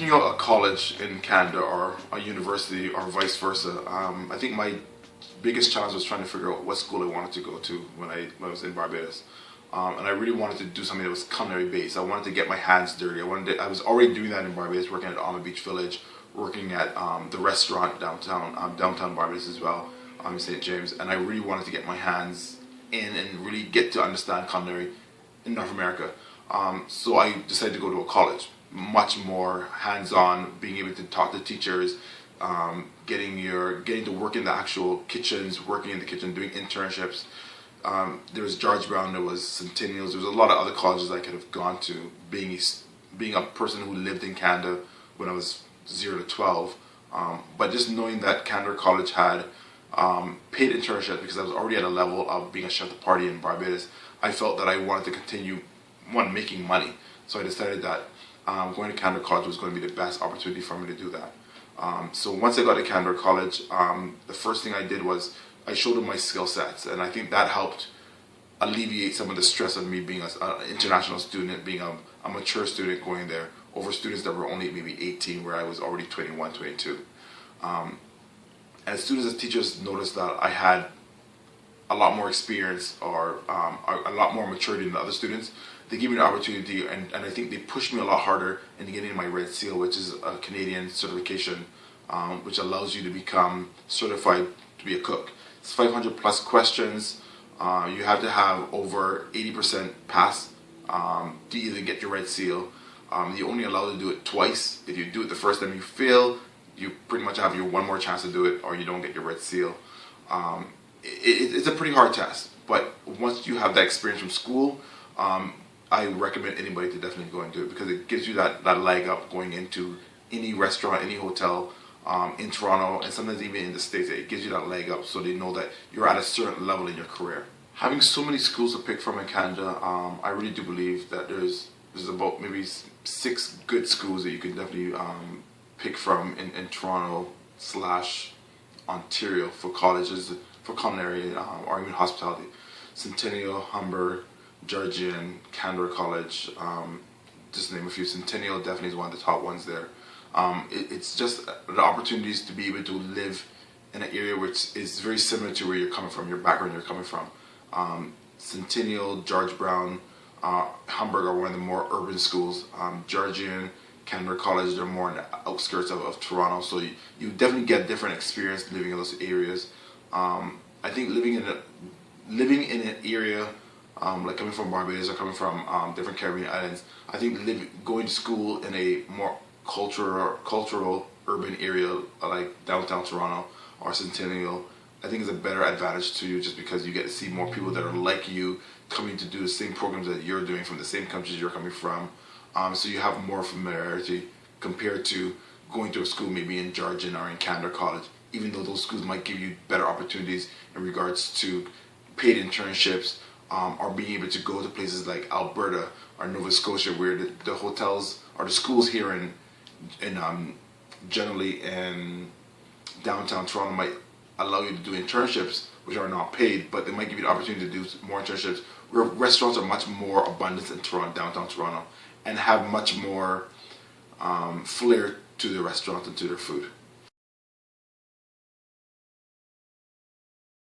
picking out a college in Canada or a university or vice versa, I think my biggest challenge was trying to figure out what school I wanted to go to when I was in Barbados. And I really wanted to do something that was culinary based. I wanted to get my hands dirty. I was already doing that in Barbados, working at Alma Beach Village, working at the restaurant downtown Barbados as well, in St. James. And I really wanted to get my hands in and really get to understand culinary in North America. So I decided to go to a college, much more hands-on, being able to talk to teachers, getting to work in the actual kitchens, working in the kitchen, doing internships. There was George Brown, there was Centennials, there was a lot of other colleges I could have gone to, being a person who lived in Canada when I was 0 to 12. But just knowing that Canada College had paid internships, because I was already at a level of being a chef de partie in Barbados, I felt that I wanted to continue making money. So I decided that going to Canada College was going to be the best opportunity for me to do that. So once I got to Canada College, the first thing I did was I showed them my skill sets, and I think that helped alleviate some of the stress of me being an international student, being a mature student going there, over students that were only maybe 18, where I was already 21, 22. As students and teachers noticed that I had a lot more experience or a lot more maturity than the other students, they gave me the opportunity, and I think they pushed me a lot harder in getting my Red Seal, which is a Canadian certification, which allows you to become certified to be a cook. It's 500 plus questions. You have to have over 80% pass to either get your Red Seal. You're only allowed to do it twice. If you do it the first time you fail, you pretty much have your one more chance to do it, or you don't get your Red Seal. It's a pretty hard test, but once you have that experience from school, I recommend anybody to definitely go and do it, because it gives you that leg up going into any restaurant, any hotel in Toronto, and sometimes even in the States. It gives you that leg up so they know that you're at a certain level in your career. Having so many schools to pick from in Canada, I really do believe that there's about maybe 6 good schools that you can definitely pick from in Toronto / Ontario for colleges, for culinary or even hospitality. Centennial, Humber, Georgian, Canberra College, just to name a few. Centennial definitely is one of the top ones there. It's just the opportunities to be able to live in an area which is very similar to where you're coming from, your background you're coming from. Centennial, George Brown, Hamburg are one of the more urban schools. Georgian, Canberra College, they're more on the outskirts of Toronto, so you definitely get different experience living in those areas. I think living in an area like coming from Barbados or coming from different Caribbean islands, I think going to school in a more cultural urban area like downtown Toronto or Centennial, I think is a better advantage to you, just because you get to see more people that are like you coming to do the same programs that you're doing from the same countries you're coming from. So you have more familiarity compared to going to a school maybe in Georgian or in Canada College, even though those schools might give you better opportunities in regards to paid internships, or being able to go to places like Alberta or Nova Scotia, where the hotels or the schools here in generally in downtown Toronto might allow you to do internships which are not paid, but they might give you the opportunity to do more internships, where restaurants are much more abundant in downtown Toronto, and have much more flair to the restaurant and to their food.